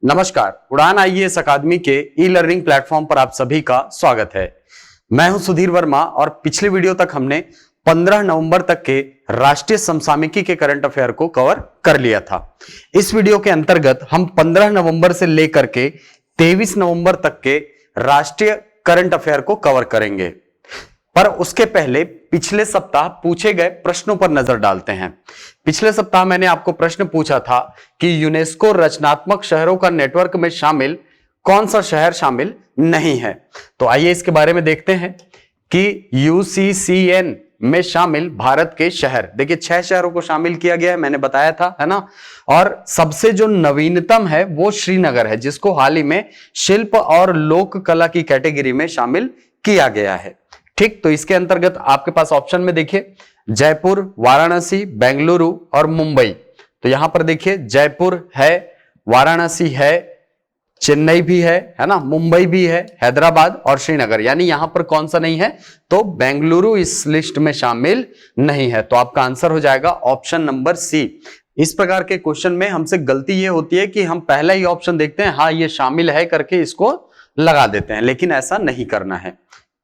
नमस्कार, उड़ान आईएएस अकादमी के ई लर्निंग प्लेटफॉर्म पर आप सभी का स्वागत है। मैं हूं सुधीर वर्मा और पिछले वीडियो तक हमने 15 नवंबर तक के राष्ट्रीय समसामयिकी के करंट अफेयर को कवर कर लिया था। इस वीडियो के अंतर्गत हम 15 नवंबर से लेकर के 23 नवंबर तक के राष्ट्रीय करंट अफेयर को कवर करेंगे। पर उसके पहले पिछले सप्ताह पूछे गए प्रश्नों पर नजर डालते हैं। पिछले सप्ताह मैंने आपको प्रश्न पूछा था कि यूनेस्को रचनात्मक शहरों का नेटवर्क में शामिल कौन सा शहर शामिल नहीं है। तो आइए इसके बारे में देखते हैं कि यूसीसीएन में शामिल भारत के शहर, देखिए 6 शहरों को शामिल किया गया है, मैंने बताया था, है ना। और सबसे जो नवीनतम है वो श्रीनगर है, जिसको हाल ही में शिल्प और लोक कला की कैटेगरी में शामिल किया गया है। ठीक, तो इसके अंतर्गत आपके पास ऑप्शन में देखिए जयपुर, वाराणसी, बेंगलुरु और मुंबई। तो यहां पर देखिए जयपुर है, वाराणसी है, चेन्नई भी है ना, मुंबई भी है, हैदराबाद और श्रीनगर। यानी यहां पर कौन सा नहीं है, तो बेंगलुरु इस लिस्ट में शामिल नहीं है। तो आपका आंसर हो जाएगा ऑप्शन नंबर सी। इस प्रकार के क्वेश्चन में हमसे गलती यह होती है कि हम पहला ही ऑप्शन देखते हैं, हाँ ये शामिल है करके इसको लगा देते हैं, लेकिन ऐसा नहीं करना है।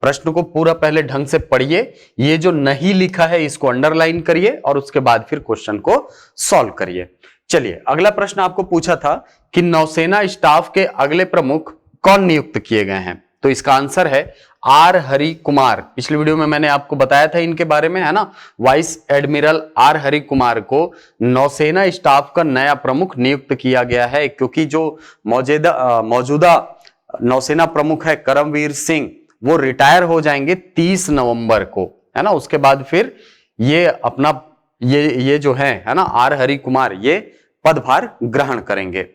प्रश्न को पूरा पहले ढंग से पढ़िए, ये जो नहीं लिखा है इसको अंडरलाइन करिए और उसके बाद फिर क्वेश्चन को सॉल्व करिए। चलिए, अगला प्रश्न आपको पूछा था कि नौसेना स्टाफ के अगले प्रमुख कौन नियुक्त किए गए हैं। तो इसका आंसर है आर हरि कुमार। पिछले वीडियो में मैंने आपको बताया था इनके बारे में, है ना। Vice admiral R Hari Kumar को नौसेना स्टाफ का नया प्रमुख नियुक्त किया गया है, क्योंकि जो मौजूदा नौसेना प्रमुख है करमवीर सिंह, वो रिटायर हो जाएंगे 30 नवंबर को, है ना। उसके बाद फिर ये अपना ये जो है ना, आर हरि कुमार, ये पदभार ग्रहण करेंगे।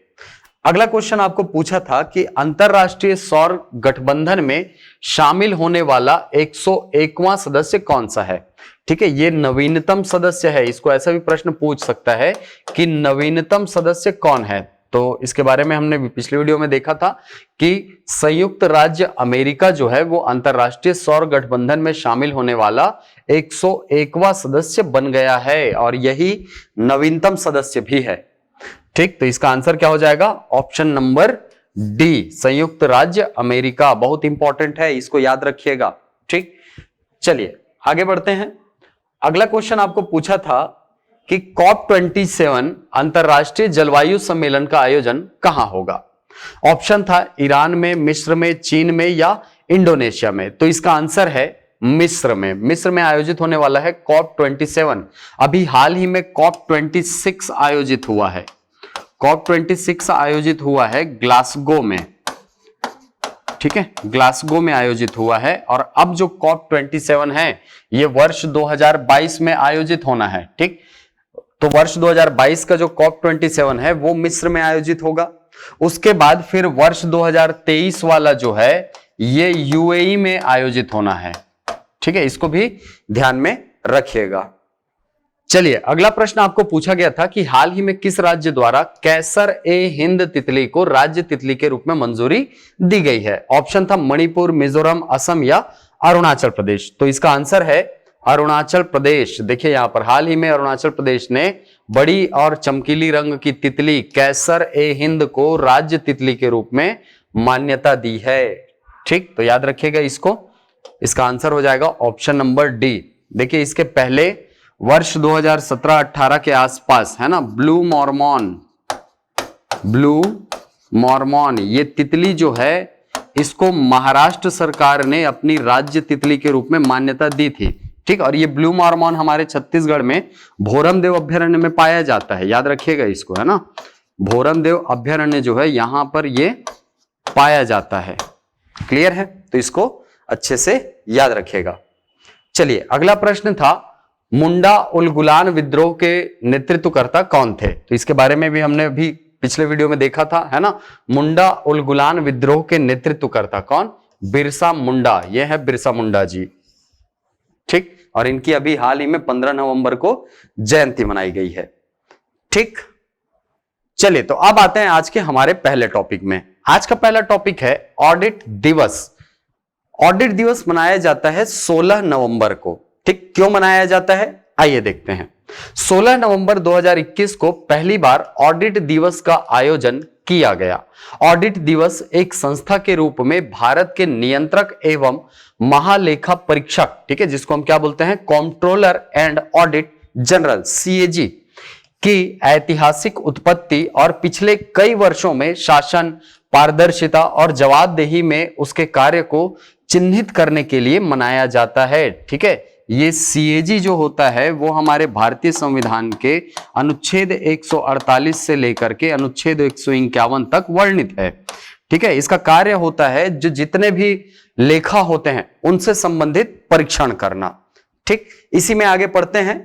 अगला क्वेश्चन आपको पूछा था कि अंतरराष्ट्रीय सौर गठबंधन में शामिल होने वाला 101वां सदस्य कौन सा है। ठीक है, ये नवीनतम सदस्य है। इसको ऐसा भी प्रश्न पूछ सकता है कि नवीनतम सदस्य कौन है। तो इसके बारे में हमने पिछले वीडियो में देखा था कि संयुक्त राज्य अमेरिका जो है वो अंतरराष्ट्रीय सौर गठबंधन में शामिल होने वाला 101वां सदस्य बन गया है और यही नवीनतम सदस्य भी है। ठीक, तो इसका आंसर क्या हो जाएगा, ऑप्शन नंबर डी, संयुक्त राज्य अमेरिका। बहुत इंपॉर्टेंट है, इसको याद रखिएगा। ठीक, चलिए आगे बढ़ते हैं। अगला क्वेश्चन आपको पूछा था कि COP27 अंतरराष्ट्रीय जलवायु सम्मेलन का आयोजन कहां होगा। ऑप्शन था ईरान में, मिस्र में, चीन में या इंडोनेशिया में। तो इसका आंसर है मिस्र में। मिस्र में आयोजित होने वाला है COP27। अभी हाल ही में COP26 आयोजित हुआ है। COP26 आयोजित हुआ है ग्लासगो में। ठीक है, ग्लासगो में आयोजित हुआ है और अब जो COP27 है ये वर्ष 2022 में आयोजित होना है। ठीक, तो वर्ष 2022 का जो COP27 है वो मिस्र में आयोजित होगा। उसके बाद फिर वर्ष 2023 वाला जो है ये यूएई में आयोजित होना है। ठीक है, इसको भी ध्यान में रखिएगा। चलिए, अगला प्रश्न आपको पूछा गया था कि हाल ही में किस राज्य द्वारा कैसर ए हिंद तितली को राज्य तितली के रूप में मंजूरी दी गई है। ऑप्शन था मणिपुर, मिजोरम, असम या अरुणाचल प्रदेश। तो इसका आंसर है अरुणाचल प्रदेश। देखिए यहां पर हाल ही में अरुणाचल प्रदेश ने बड़ी और चमकीली रंग की तितली कैसर ए हिंद को राज्य तितली के रूप में मान्यता दी है। ठीक, तो याद रखिएगा इसको। इसका आंसर हो जाएगा ऑप्शन नंबर डी। देखिए इसके पहले वर्ष 2017-18 के आसपास, है ना, ब्लू मॉर्मॉन ये तितली जो है इसको महाराष्ट्र सरकार ने अपनी राज्य तितली के रूप में मान्यता दी थी। ठीक, और ये ब्लू मॉर्मॉन हमारे छत्तीसगढ़ में भोरमदेव अभ्यारण्य में पाया जाता है। याद रखिएगा इसको, है ना। भोरमदेव अभ्यारण्य जो है यहां पर ये पाया जाता है। क्लियर है, तो इसको अच्छे से याद रखिएगा। चलिए, अगला प्रश्न था मुंडा उलगुलान विद्रोह के नेतृत्वकर्ता कौन थे। तो इसके बारे में भी हमने अभी पिछले वीडियो में देखा था, है ना। मुंडा उलगुलान विद्रोह के नेतृत्वकर्ता कौन, बिरसा मुंडा। यह है बिरसा मुंडा जी। ठीक, और इनकी अभी हाल ही में 15 नवंबर को जयंती मनाई गई है। ठीक, चलिए तो अब आते हैं आज के हमारे पहले टॉपिक में। आज का पहला टॉपिक है ऑडिट दिवस। ऑडिट दिवस मनाया जाता है 16 नवंबर को। ठीक, क्यों मनाया जाता है आइए देखते हैं। 16 नवंबर 2021 को पहली बार ऑडिट दिवस का आयोजन किया गया। ऑडिट दिवस एक संस्था के रूप में भारत के नियंत्रक एवं महालेखा परीक्षक, ठीक है, जिसको हम क्या बोलते हैं, controller and audit general, CAG, की ऐतिहासिक उत्पत्ति और पिछले कई वर्षों में शासन, पारदर्शिता और जवाबदेही में उसके कार्य को चिन्हित करने के लिए मनाया जाता है। ठीक है, ये सीएजी जो होता है वो हमारे भारतीय संविधान के अनुच्छेद 148 से लेकर के अनुच्छेद 151 तक वर्णित है। ठीक है, इसका कार्य होता है जो जितने भी लेखा होते हैं उनसे संबंधित परीक्षण करना। ठीक, इसी में आगे पढ़ते हैं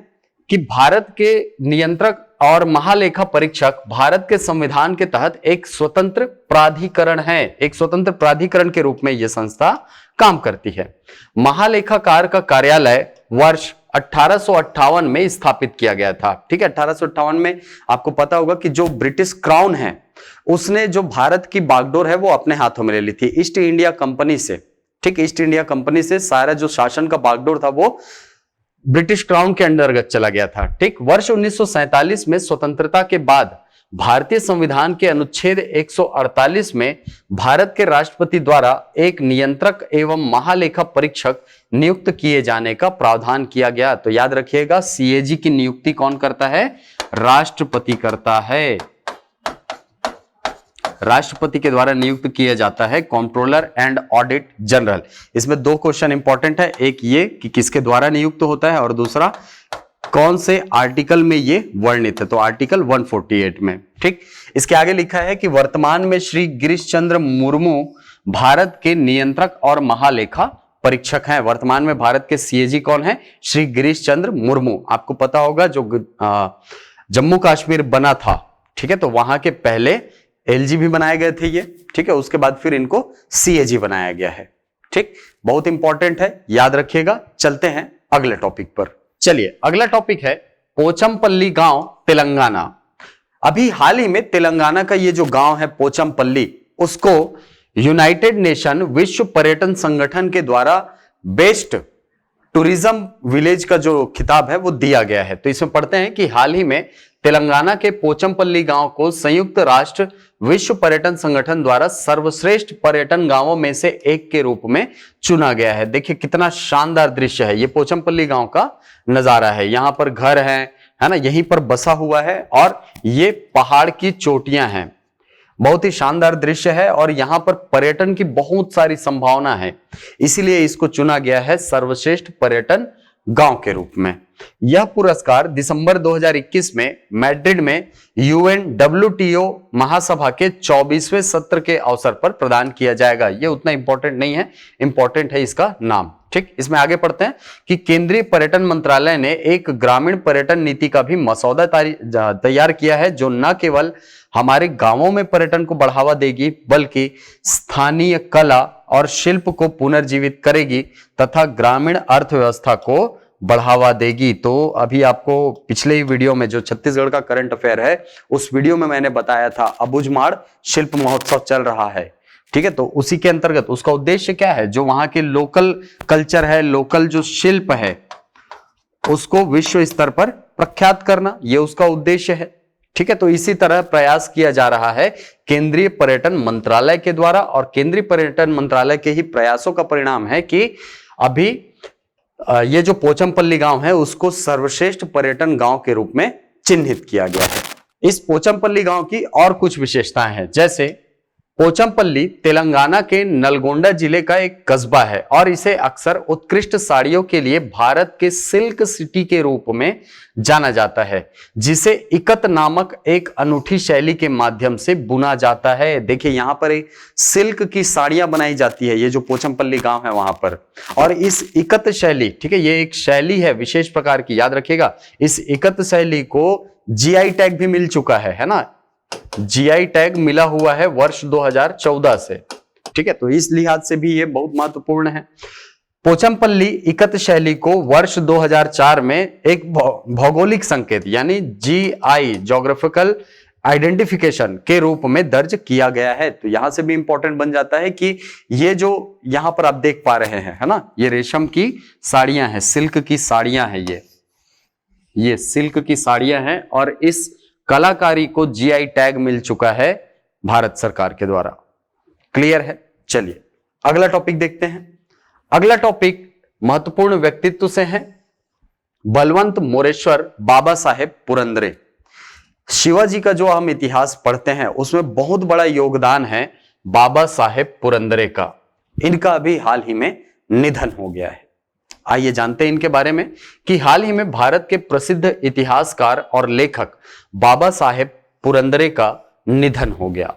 कि भारत के नियंत्रक और महालेखा परीक्षक भारत के संविधान के तहत एक स्वतंत्र प्राधिकरण है। एक स्वतंत्र प्राधिकरण के रूप में यह संस्था काम करती है। महालेखाकार का कार्यालय वर्ष 1858 में स्थापित किया गया था। ठीक है, 1858 में आपको पता होगा कि जो ब्रिटिश क्राउन है उसने जो भारत की बागडोर है वो अपने हाथों में ले ली थी ईस्ट इंडिया कंपनी से। ठीक, ईस्ट इंडिया कंपनी से सारा जो शासन का बागडोर था वो ब्रिटिश क्राउन के अंतर्गत चला गया था। ठीक, वर्ष 1947 में स्वतंत्रता के बाद भारतीय संविधान के अनुच्छेद 148 में भारत के राष्ट्रपति द्वारा एक नियंत्रक एवं महालेखा परीक्षक नियुक्त किए जाने का प्रावधान किया गया। तो याद रखिएगा, सीएजी की नियुक्ति कौन करता है? राष्ट्रपति करता है। राष्ट्रपति के द्वारा नियुक्त किया जाता है कंट्रोलर एंड ऑडिट जनरल। इसमें दो क्वेश्चन इंपॉर्टेंट है, एक ये कि किसके द्वारा नियुक्त होता है और दूसरा कौन से आर्टिकल में ये वर्णित है। तो आर्टिकल 148 में। ठीक, इसके आगे लिखा है कि वर्तमान में श्री गिरीश चंद्र मुर्मू भारत के नियंत्रक और महालेखा परीक्षक हैं। वर्तमान में भारत के सीएजी कौन है? श्री गिरीश चंद्र मुर्मू। आपको पता होगा जो जम्मू कश्मीर बना था, ठीक है, तो वहां के पहले एलजी भी बनाए गए थे ये। ठीक है, उसके बाद फिर इनको सीएजी बनाया गया है। ठीक, बहुत इंपॉर्टेंट है, याद रखिएगा। चलते हैं अगले टॉपिक पर। चलिए, अगला टॉपिक है पोचमपल्ली गांव, तेलंगाना। अभी हाल ही में तेलंगाना का ये जो गांव है पोचमपल्ली, उसको यूनाइटेड नेशन विश्व पर्यटन संगठन के द्वारा बेस्ट टूरिज्म विलेज का जो खिताब है वो दिया गया है। तो इसमें पढ़ते हैं कि हाल ही में तेलंगाना के पोचमपल्ली गांव को संयुक्त राष्ट्र विश्व पर्यटन संगठन द्वारा सर्वश्रेष्ठ पर्यटन गांवों में से एक के रूप में चुना गया है। देखिए कितना शानदार दृश्य है, ये पोचमपल्ली गांव का नजारा है। यहां पर घर है ना, यहीं पर बसा हुआ है और ये पहाड़ की चोटियां हैं। बहुत ही शानदार दृश्य है और यहां पर पर्यटन की बहुत सारी संभावना है, इसीलिए इसको चुना गया है सर्वश्रेष्ठ पर्यटन गांव के रूप में। यह पुरस्कार दिसंबर 2021 में मैड्रिड में UNWTO महासभा के 24वें सत्र के अवसर पर प्रदान किया जाएगा। यह उतना इंपॉर्टेंट नहीं है, इंपॉर्टेंट है इसका नाम। ठीक, इसमें आगे पढ़ते हैं कि केंद्रीय पर्यटन मंत्रालय ने एक ग्रामीण पर्यटन नीति का भी मसौदा तैयार किया है, जो न केवल हमारे गांवों में पर्यटन को बढ़ावा देगी बल्कि स्थानीय कला और शिल्प को पुनर्जीवित करेगी तथा ग्रामीण अर्थव्यवस्था को बढ़ावा देगी। तो अभी आपको पिछले ही वीडियो में जो छत्तीसगढ़ का करंट अफेयर है उस वीडियो में मैंने बताया था, अबुझमाड़ शिल्प महोत्सव चल रहा है। ठीक है, तो उसी के अंतर्गत उसका उद्देश्य क्या है? जो वहां के लोकल कल्चर है, लोकल जो शिल्प है, उसको विश्व स्तर पर प्रख्यात करना, यह उसका उद्देश्य है। ठीक है, तो इसी तरह प्रयास किया जा रहा है केंद्रीय पर्यटन मंत्रालय के द्वारा, और केंद्रीय पर्यटन मंत्रालय के ही प्रयासों का परिणाम है कि अभी ये जो पोचमपल्ली गांव है उसको सर्वश्रेष्ठ पर्यटन गांव के रूप में चिन्हित किया गया है। इस पोचमपल्ली गांव की और कुछ विशेषताएं हैं, जैसे पोचमपल्ली तेलंगाना के नलगोंडा जिले का एक कस्बा है और इसे अक्सर उत्कृष्ट साड़ियों के लिए भारत के सिल्क सिटी के रूप में जाना जाता है, जिसे इकत नामक एक अनूठी शैली के माध्यम से बुना जाता है। देखिए यहां पर एक सिल्क की साड़ियां बनाई जाती है, ये जो पोचमपल्ली गांव है वहां पर। और इस इकत शैली, ठीक है, ये एक शैली है विशेष प्रकार की, याद रखिएगा। इस इकत शैली को जीआई टैग भी मिल चुका है ना, जीआई टैग मिला हुआ है वर्ष 2014 से। ठीक है, तो इस लिहाज से भी ये बहुत महत्वपूर्ण है। पोचमपल्ली इकत शैली को वर्ष 2004 में एक भौगोलिक संकेत यानी जीआई, ज्योग्राफिकल आइडेंटिफिकेशन के रूप में दर्ज किया गया है। तो यहां से भी इंपॉर्टेंट बन जाता है कि ये जो यहां पर आप देख पा रहे हैं, है ना, ये रेशम की साड़ियां हैं, सिल्क की साड़ियां हैं ये। ये सिल्क की साड़ियां हैं और इस कलाकारी को जीआई टैग मिल चुका है भारत सरकार के द्वारा। क्लियर है? चलिए अगला टॉपिक देखते हैं। अगला टॉपिक महत्वपूर्ण व्यक्तित्व से है, बलवंत मोरेश्वर बाबा साहेब पुरंदरे। शिवाजी का जो हम इतिहास पढ़ते हैं उसमें बहुत बड़ा योगदान है बाबा साहेब पुरंदरे का। इनका अभी हाल ही में निधन हो गया है। आइए जानते हैं इनके बारे में कि हाल ही में भारत के प्रसिद्ध इतिहासकार और लेखक बाबा साहेब पुरंदरे का निधन हो गया।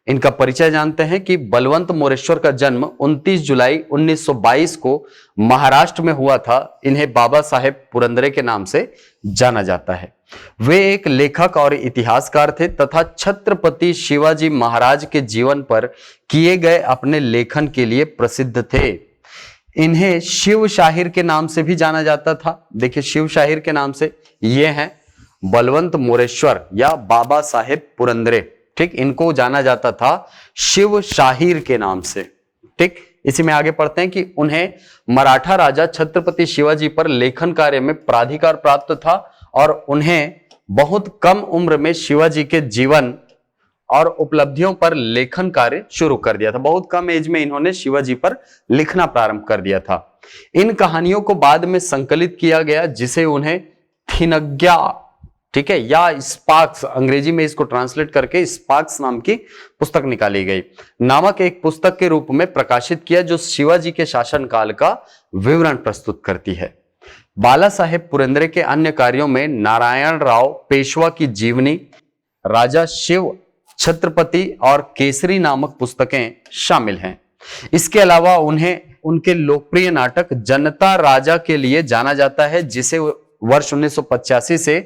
इनका परिचय जानते हैं कि बलवंत मोरेश्वर का जन्म 29 जुलाई 1922 को महाराष्ट्र में हुआ था। इन्हें बाबा साहेब पुरंदरे के नाम से जाना जाता है। वे एक लेखक और इतिहासकार थे तथा छत्रपति शिवाजी महाराज के जीवन पर किए गए अपने लेखन के लिए प्रसिद्ध थे। इन्हें शिव शाहिर के नाम से भी जाना जाता था। देखिए शिव शाहिर के नाम से ये हैं बलवंत मोरेश्वर या बाबा साहेब पुरंदरे। ठीक, इनको जाना जाता था शिव शाहिर के नाम से। ठीक, इसी में आगे पढ़ते हैं कि उन्हें मराठा राजा छत्रपति शिवाजी पर लेखन कार्य में प्राधिकार प्राप्त था और उन्हें बहुत कम उम्र में शिवाजी के जीवन और उपलब्धियों पर लेखन कार्य शुरू कर दिया था। बहुत कम एज में इन्होंने शिवाजी पर लिखना प्रारंभ कर दिया था। इन कहानियों को बाद में संकलित किया गया जिसे उन्हें थिनग्या, ठीक है, या स्पार्क्स, अंग्रेजी में इसको ट्रांसलेट करके स्पार्क्स नाम की पुस्तक निकाली गई, नामक एक पुस्तक के रूप में प्रकाशित किया जो शिवाजी के शासनकाल का विवरण प्रस्तुत करती है। बाला साहेब पुरंदरे के अन्य कार्यों में नारायण राव पेशवा की जीवनी, राजा शिव छत्रपति और केसरी नामक पुस्तकें शामिल हैं। इसके अलावा उन्हें उनके लोकप्रिय नाटक जनता राजा के लिए जाना जाता है जिसे वर्ष 1985 से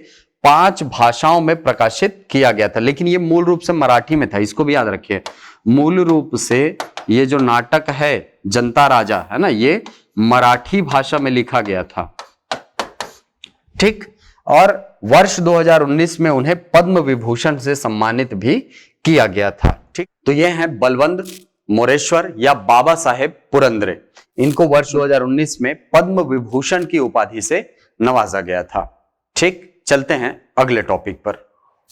5 भाषाओं में प्रकाशित किया गया था। लेकिन ये मूल रूप से मराठी में था, इसको भी याद रखिए। मूल रूप से ये जो नाटक है जनता राजा है ना, ये मराठी भाषा में लिखा गया था। ठीक, और वर्ष 2019 में उन्हें पद्म विभूषण से सम्मानित भी किया गया था। ठीक, तो ये हैं बलवंत मोरेश्वर या बाबा साहेब पुरंदरे। इनको वर्ष 2019 में पद्म विभूषण की उपाधि से नवाजा गया था। ठीक, चलते हैं अगले टॉपिक पर।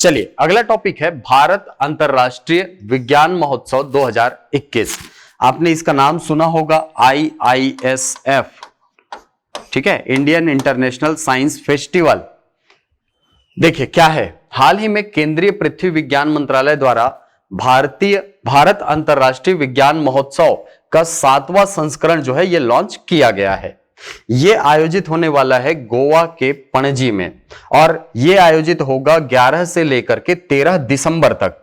चलिए अगला टॉपिक है भारत अंतरराष्ट्रीय विज्ञान महोत्सव 2021। आपने इसका नाम सुना होगा IISF, ठीक है, इंडियन इंटरनेशनल साइंस फेस्टिवल। देखिए क्या है, हाल ही में केंद्रीय पृथ्वी विज्ञान मंत्रालय द्वारा भारत अंतरराष्ट्रीय विज्ञान महोत्सव का 7वां संस्करण जो है ये लॉन्च किया गया है। ये आयोजित होने वाला है गोवा के पणजी में और ये आयोजित होगा 11 से लेकर के 13 दिसंबर तक।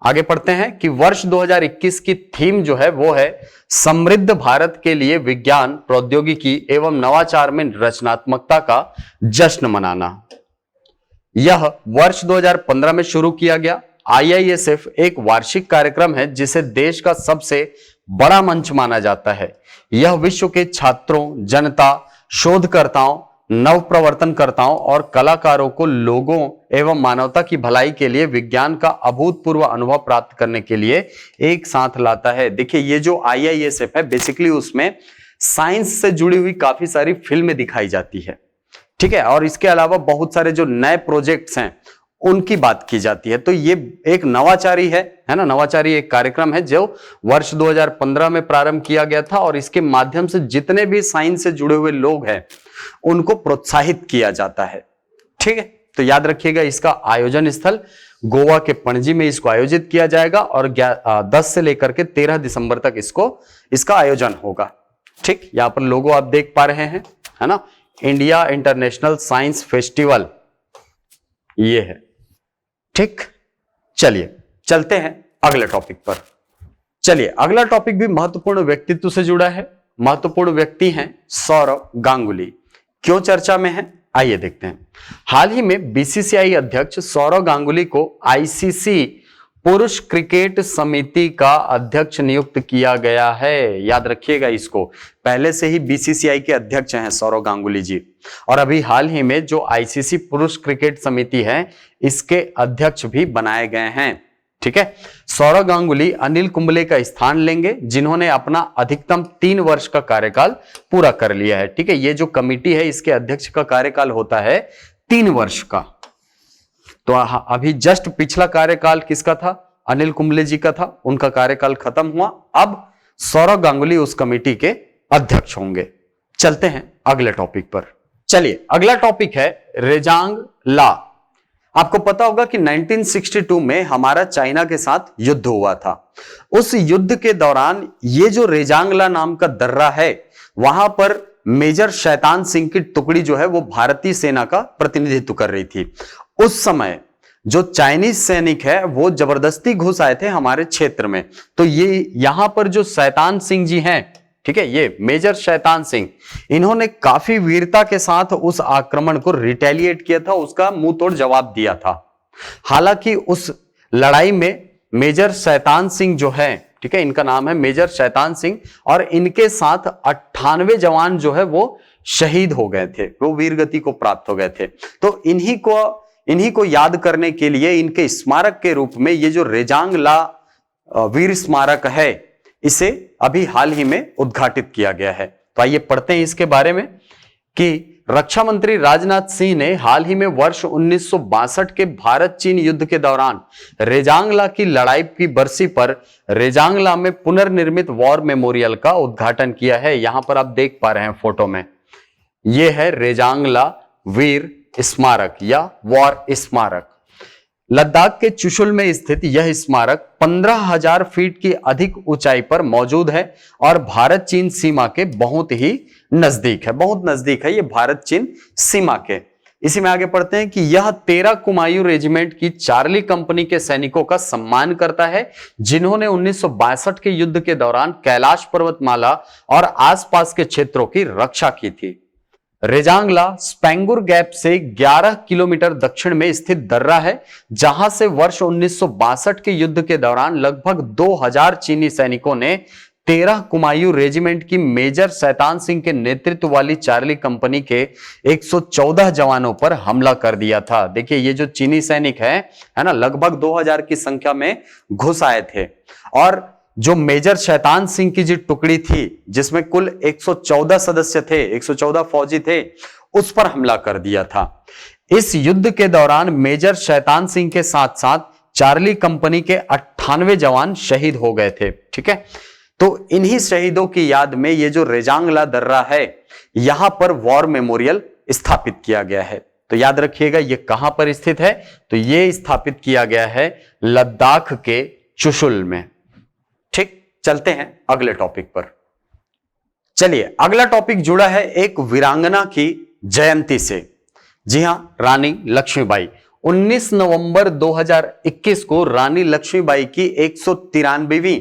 आगे पढ़ते हैं कि वर्ष 2021 की थीम जो है वो है समृद्ध भारत के लिए विज्ञान, प्रौद्योगिकी एवं नवाचार में रचनात्मकता का जश्न मनाना। यह वर्ष 2015 में शुरू किया गया। IISF एक वार्षिक कार्यक्रम है जिसे देश का सबसे बड़ा मंच माना जाता है। यह विश्व के छात्रों, जनता, शोधकर्ताओं, नवप्रवर्तनकर्ताओं और कलाकारों को लोगों एवं मानवता की भलाई के लिए विज्ञान का अभूतपूर्व अनुभव प्राप्त करने के लिए एक साथ लाता है। देखिए ये जो IISF है बेसिकली उसमें साइंस से जुड़ी हुई काफी सारी फिल्में दिखाई जाती है, ठीक है, और इसके अलावा बहुत सारे जो नए प्रोजेक्ट्स हैं उनकी बात की जाती है। तो ये एक नवाचारी है ना, नवाचारी एक कार्यक्रम है जो वर्ष 2015 में प्रारंभ किया गया था और इसके माध्यम से जितने भी साइंस से जुड़े हुए लोग हैं उनको प्रोत्साहित किया जाता है। ठीक है, तो याद रखिएगा इसका आयोजन स्थल गोवा के पणजी में इसको आयोजित किया जाएगा और 10 से लेकर के 13 दिसंबर तक इसका आयोजन होगा। ठीक, यहां पर लोगो आप देख पा रहे हैं, है ना, इंडिया इंटरनेशनल साइंस फेस्टिवल ये है। ठीक, चलिए चलते हैं अगले टॉपिक पर। चलिए अगला टॉपिक भी महत्वपूर्ण व्यक्तित्व से जुड़ा है। महत्वपूर्ण व्यक्ति हैं सौरव गांगुली। क्यों चर्चा में है, आइए देखते हैं। हाल ही में BCCI अध्यक्ष सौरव गांगुली को ICC पुरुष क्रिकेट समिति का अध्यक्ष नियुक्त किया गया है। याद रखिएगा इसको, पहले से ही BCCI के अध्यक्ष हैं सौरव गांगुली जी और अभी हाल ही में जो ICC पुरुष क्रिकेट समिति है इसके अध्यक्ष भी बनाए गए हैं। ठीक है, सौरव गांगुली अनिल कुंबले का स्थान लेंगे जिन्होंने अपना अधिकतम 3 वर्ष का कार्यकाल पूरा कर लिया है। ठीक है, ये जो कमिटी है इसके अध्यक्ष का कार्यकाल होता है 3 वर्ष का। तो अभी जस्ट पिछला कार्यकाल किसका था? अनिल कुंबले जी का था, उनका कार्यकाल खत्म हुआ। अब सौरव गांगुली उस कमेटी के अध्यक्ष होंगे। चलते हैं अगले टॉपिक पर। चलिए, अगला टॉपिक है रेजांग ला। आपको पता होगा कि 1962 में हमारा चाइना के साथ युद्ध हुआ था। उस युद्ध के दौरान ये जो रेजांगला नाम का दर्रा है, वहां पर मेजर शैतान सिंह की टुकड़ी जो है वो भारतीय सेना का प्रतिनिधित्व कर रही थी। उस समय जो चाइनीज सैनिक है वो जबरदस्ती घुस आए थे हमारे क्षेत्र में। तो ये यहां पर जो शैतान सिंह जी हैं, ठीक है, ये मेजर शैतान सिंह, इन्होंने काफी वीरता के साथ उस आक्रमण को रिटेलिएट किया था, उसका मुंह तोड़ जवाब दिया था। हालांकि उस लड़ाई में मेजर शैतान सिंह जो है, ठीक है, इनका नाम है मेजर शैतान सिंह, और इनके साथ 98 जवान जो है वो शहीद हो गए थे, वो वीरगति को प्राप्त हो गए थे। तो इन्हीं को याद करने के लिए इनके स्मारक के रूप में ये जो रेजांग ला वीर स्मारक है, इसे अभी हाल ही में उद्घाटित किया गया है। तो आइए पढ़ते हैं इसके बारे में कि रक्षा मंत्री राजनाथ सिंह ने हाल ही में वर्ष 1962 के भारत चीन युद्ध के दौरान रेजांगला की लड़ाई की बरसी पर रेजांगला में पुनर्निर्मित वॉर मेमोरियल का उद्घाटन किया है। यहां पर आप देख पा रहे हैं फोटो में, यह है रेजांगला वीर स्मारक या वॉर स्मारक। लद्दाख के चुशुल में स्थित यह स्मारक 15,000 फीट की अधिक ऊंचाई पर मौजूद है और भारत चीन सीमा के बहुत ही नजदीक है, बहुत नजदीक है ये भारत चीन सीमा के। इसी में आगे पढ़ते हैं कि यह 13 कुमायूं रेजिमेंट की चार्ली कंपनी के सैनिकों का सम्मान करता है, जिन्होंने 1962 के युद्ध के दौरान कैलाश पर्वतमाला और आसपास के क्षेत्रों की रक्षा की थी। रेजांगला स्पेंगुर गैप से 11 किलोमीटर दक्षिण में स्थित दर्रा है, जहां से वर्ष 1962 के युद्ध के दौरान लगभग 2000 चीनी सैनिकों ने 13 कुमायूं रेजिमेंट की मेजर शैतान सिंह के नेतृत्व वाली चार्ली कंपनी के 114 जवानों पर हमला कर दिया था। देखिए, ये जो चीनी सैनिक है ना, लगभग 2000 की संख्या में घुस आए थे और जो मेजर शैतान सिंह की जो टुकड़ी थी, जिसमें कुल 114 सदस्य थे, 114 फौजी थे, उस पर हमला कर दिया था। इस युद्ध के दौरान मेजर शैतान सिंह के साथ साथ चार्ली कंपनी के 98 जवान शहीद हो गए थे। ठीक है, तो इन्हीं शहीदों की याद में ये जो रेजांगला दर्रा है, यहां पर वॉर मेमोरियल स्थापित किया गया है। तो याद रखिएगा ये कहां पर स्थित है, तो ये स्थापित किया गया है लद्दाख के चुशुल में। ठीक, चलते हैं अगले टॉपिक पर। चलिए, अगला टॉपिक जुड़ा है एक वीरांगना की जयंती से। जी हां, रानी लक्ष्मीबाई। 19 नवंबर 2021 को रानी लक्ष्मीबाई की 193वीं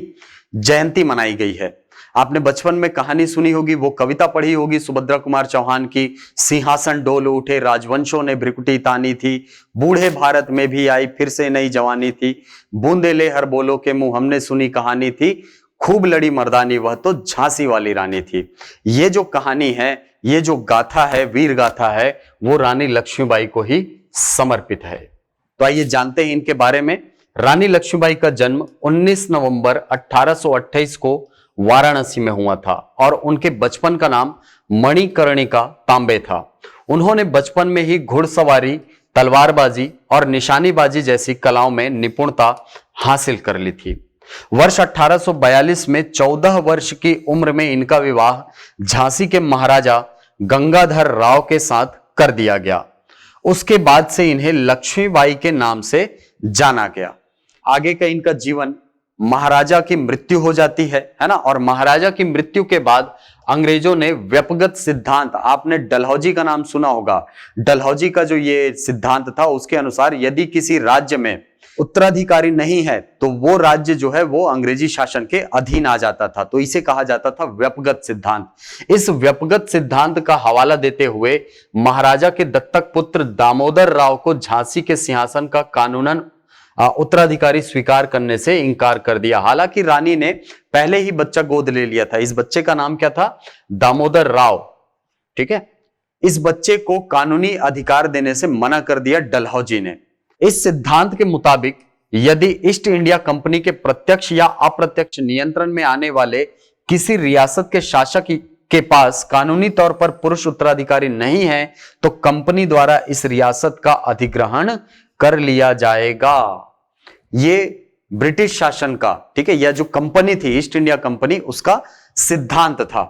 जयंती मनाई गई है। आपने बचपन में कहानी सुनी होगी, वो कविता पढ़ी होगी सुभद्रा कुमार चौहान की, सिंहासन डोल उठे राजवंशों ने भ्रिकुटी तानी थी, बूढ़े भारत में भी आई फिर से नई जवानी थी, बूंदे ले हर बोलो के मुंह हमने सुनी कहानी थी, खूब लड़ी मर्दानी वह तो झांसी वाली रानी थी। ये जो कहानी है, ये जो गाथा है, वीर गाथा है, वो रानी लक्ष्मीबाई को ही समर्पित है। तो आइए जानते हैं इनके बारे में। रानी लक्ष्मीबाई का जन्म 19 नवंबर 1828 को वाराणसी में हुआ था और उनके बचपन का नाम मणिकर्णिका तांबे था। उन्होंने बचपन में ही घुड़सवारी, तलवारबाजी और निशानीबाजी जैसी कलाओं में निपुणता हासिल कर ली थी। वर्ष 1842 में 14 वर्ष की उम्र में इनका विवाह झांसी के महाराजा गंगाधर राव के साथ कर दिया गया। उसके बाद से इन्हें लक्ष्मीबाई के नाम से जाना गया। आगे का इनका जीवन, महाराजा की मृत्यु हो जाती है ना, और महाराजा की मृत्यु के बाद अंग्रेजों ने व्यपगत सिद्धांत, आपने डलहौजी का नाम सुना होगा, डलहौजी का जो ये सिद्धांत था, उसके अनुसार यदि किसी राज्य में उत्तराधिकारी नहीं है तो वो राज्य जो है वो अंग्रेजी शासन के अधीन आ जाता था। तो इसे कहा जाता था व्यपगत सिद्धांत। इस व्यपगत सिद्धांत का हवाला देते हुए महाराजा के दत्तक पुत्र दामोदर राव को झांसी के सिंहासन का कानूनन उत्तराधिकारी स्वीकार करने से इंकार कर दिया। हालांकि रानी ने पहले ही बच्चा गोद ले लिया था। इस बच्चे का नाम क्या था? दामोदर राव। ठीक है, इस बच्चे को कानूनी अधिकार देने से मना कर दिया डलहौजी ने। इस सिद्धांत के मुताबिक यदि ईस्ट इंडिया कंपनी के प्रत्यक्ष या अप्रत्यक्ष नियंत्रण में आने वाले किसी रियासत के शासक के पास कानूनी तौर पर पुरुष उत्तराधिकारी नहीं है तो कंपनी द्वारा इस रियासत का अधिग्रहण कर लिया जाएगा। ये ब्रिटिश शासन का, ठीक है, यह जो कंपनी थी ईस्ट इंडिया कंपनी, उसका सिद्धांत था।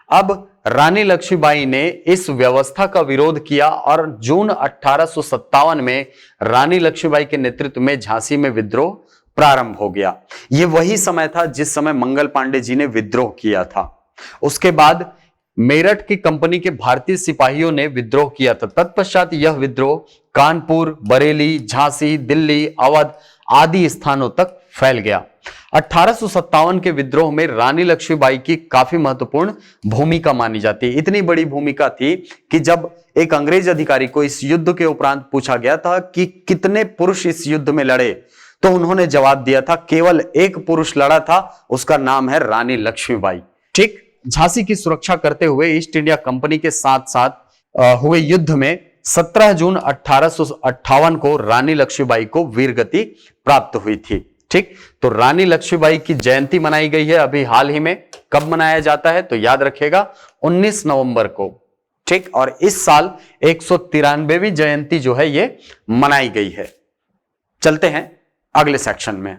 अब रानी लक्ष्मीबाई ने इस व्यवस्था का विरोध किया और जून 1857 में रानी लक्ष्मीबाई के नेतृत्व में झांसी में विद्रोह प्रारंभ हो गया। यह वही समय था जिस समय मंगल पांडे जी ने विद्रोह किया था। उसके बाद मेरठ की कंपनी के भारतीय सिपाहियों ने विद्रोह किया था। तत्पश्चात यह विद्रोह कानपुर, बरेली, झांसी, दिल्ली, अवध आदि स्थानों तक फैल गया। 1857 के विद्रोह में रानी लक्ष्मीबाई की काफी महत्वपूर्ण भूमिका मानी जाती है। इतनी बड़ी भूमिका थी कि जब एक अंग्रेज अधिकारी को इस युद्ध के उपरांत पूछा गया था कि कितने पुरुष इस युद्ध में लड़े, तो उन्होंने जवाब दिया था केवल एक पुरुष लड़ा था, उसका नाम है रानी लक्ष्मीबाई। ठीक, झांसी की सुरक्षा करते हुए ईस्ट इंडिया कंपनी के साथ साथ हुए युद्ध में 17 जून 1858 को रानी लक्ष्मीबाई को वीरगति प्राप्त हुई थी। ठीक, तो रानी लक्ष्मीबाई की जयंती मनाई गई है अभी हाल ही में। कब मनाया जाता है तो याद रखेगा 19 नवंबर को। ठीक, और इस साल 193वीं जयंती जो है ये मनाई गई है। चलते हैं अगले सेक्शन में।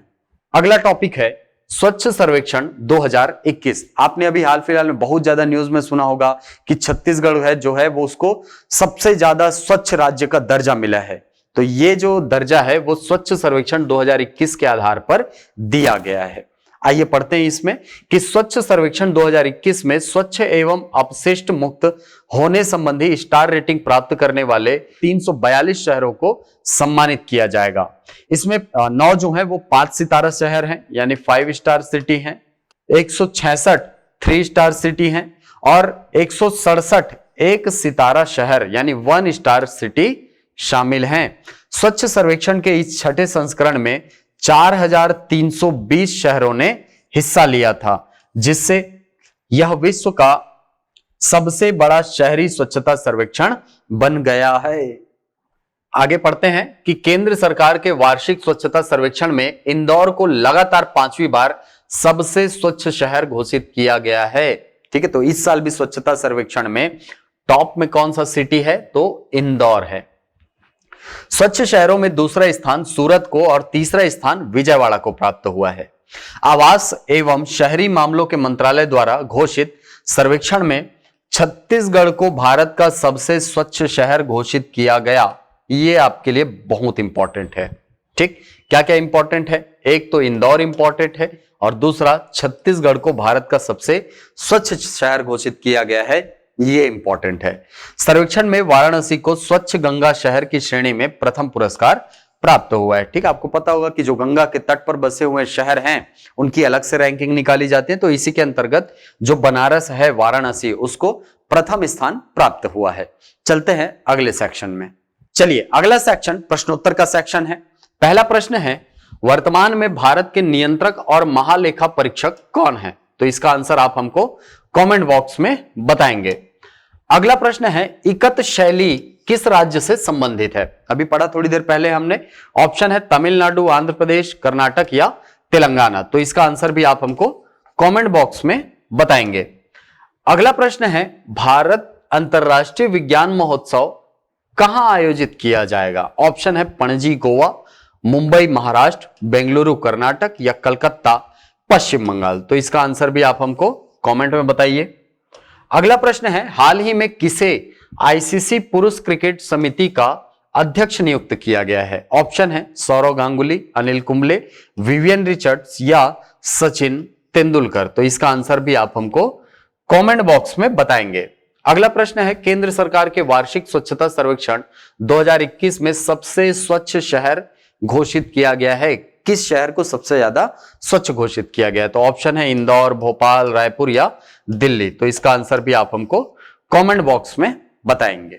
अगला टॉपिक है स्वच्छ सर्वेक्षण 2021। आपने अभी हाल फिलहाल में बहुत ज्यादा न्यूज में सुना होगा कि छत्तीसगढ़ है जो है वो उसको सबसे ज्यादा स्वच्छ राज्य का दर्जा मिला है। तो ये जो दर्जा है वो स्वच्छ सर्वेक्षण 2021 के आधार पर दिया गया है। आइए पढ़ते हैं इसमें कि स्वच्छ सर्वेक्षण 2021 में स्वच्छ एवं अपशिष्ट मुक्त होने संबंधी स्टार रेटिंग प्राप्त करने वाले 342 शहरों को सम्मानित किया जाएगा। इसमें 9 जो है वो 5 सितारा शहर हैं, यानी 5 स्टार सिटी हैं, 166 3 स्टार सिटी हैं और 167 1 सितारा शहर यानी 1 स्टार सिटी शामिल हैं। स्वच्छ सर्वेक्षण के इस छठे संस्करण में 4320 शहरों ने हिस्सा लिया था, जिससे यह विश्व का सबसे बड़ा शहरी स्वच्छता सर्वेक्षण बन गया है। आगे पढ़ते हैं कि केंद्र सरकार के वार्षिक स्वच्छता सर्वेक्षण में इंदौर को लगातार 5वीं बार सबसे स्वच्छ शहर घोषित किया गया है। ठीक है, तो इस साल भी स्वच्छता सर्वेक्षण में टॉप में कौन सा सिटी है तो इंदौर है। स्वच्छ शहरों में दूसरा स्थान सूरत को और तीसरा स्थान विजयवाड़ा को प्राप्त हुआ है। आवास एवं शहरी मामलों के मंत्रालय द्वारा घोषित सर्वेक्षण में छत्तीसगढ़ को भारत का सबसे स्वच्छ शहर घोषित किया गया। यह आपके लिए बहुत इंपॉर्टेंट है। ठीक, क्या क्या इंपॉर्टेंट है? एक तो इंदौर इंपॉर्टेंट है और दूसरा छत्तीसगढ़ को भारत का सबसे स्वच्छ शहर घोषित किया गया है, ये इंपॉर्टेंट है। सर्वेक्षण में वाराणसी को स्वच्छ गंगा शहर की श्रेणी में प्रथम पुरस्कार प्राप्त हुआ है। ठीक, आपको पता होगा कि जो गंगा के तट पर बसे हुए शहर हैं उनकी अलग से रैंकिंग निकाली जाती है, तो इसी के अंतर्गत जो बनारस है वाराणसी उसको प्रथम स्थान प्राप्त हुआ है। चलते हैं अगले सेक्शन में। चलिए, अगला सेक्शन प्रश्नोत्तर का सेक्शन है। पहला प्रश्न है, वर्तमान में भारत के नियंत्रक और महालेखा परीक्षक कौन है? तो इसका आंसर आप हमको कमेंट बॉक्स में बताएंगे। अगला प्रश्न है, इकत शैली किस राज्य से संबंधित है? अभी पढ़ा थोड़ी देर पहले हमने। ऑप्शन है तमिलनाडु, आंध्र प्रदेश, कर्नाटक या तेलंगाना। तो इसका आंसर भी आप हमको कमेंट बॉक्स में बताएंगे। अगला प्रश्न है, भारत अंतरराष्ट्रीय विज्ञान महोत्सव कहां आयोजित किया जाएगा? ऑप्शन है पणजी गोवा, मुंबई महाराष्ट्र, बेंगलुरु कर्नाटक या कलकत्ता पश्चिम बंगाल। तो इसका आंसर भी आप हमको कमेंट में बताइए। अगला प्रश्न है, हाल ही में किसे आईसीसी पुरुष क्रिकेट समिति का अध्यक्ष नियुक्त किया गया है? ऑप्शन है सौरव गांगुली, अनिल कुंबले, विवियन रिचर्ड्स या सचिन तेंदुलकर। तो इसका आंसर भी आप हमको कमेंट बॉक्स में बताएंगे। अगला प्रश्न है, केंद्र सरकार के वार्षिक स्वच्छता सर्वेक्षण 2021 में सबसे स्वच्छ शहर घोषित किया गया है। किस शहर को सबसे ज्यादा स्वच्छ घोषित किया गया है? तो ऑप्शन है इंदौर, भोपाल, रायपुर या दिल्ली। तो इसका आंसर भी आप हमको कमेंट बॉक्स में बताएंगे।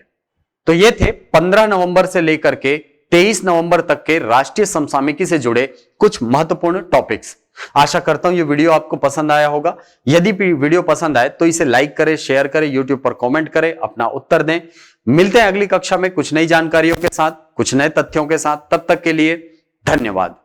तो ये थे 15 नवंबर से लेकर के 23 नवंबर तक के राष्ट्रीय समसामयिकी से जुड़े कुछ महत्वपूर्ण टॉपिक्स। आशा करता हूं ये वीडियो आपको पसंद आया होगा। यदि वीडियो पसंद आए तो इसे लाइक करें, शेयर करें, यूट्यूब पर कमेंट करें, अपना उत्तर दें। मिलते हैं अगली कक्षा में कुछ नई जानकारियों के साथ, कुछ नए तथ्यों के साथ। तब तक के लिए धन्यवाद।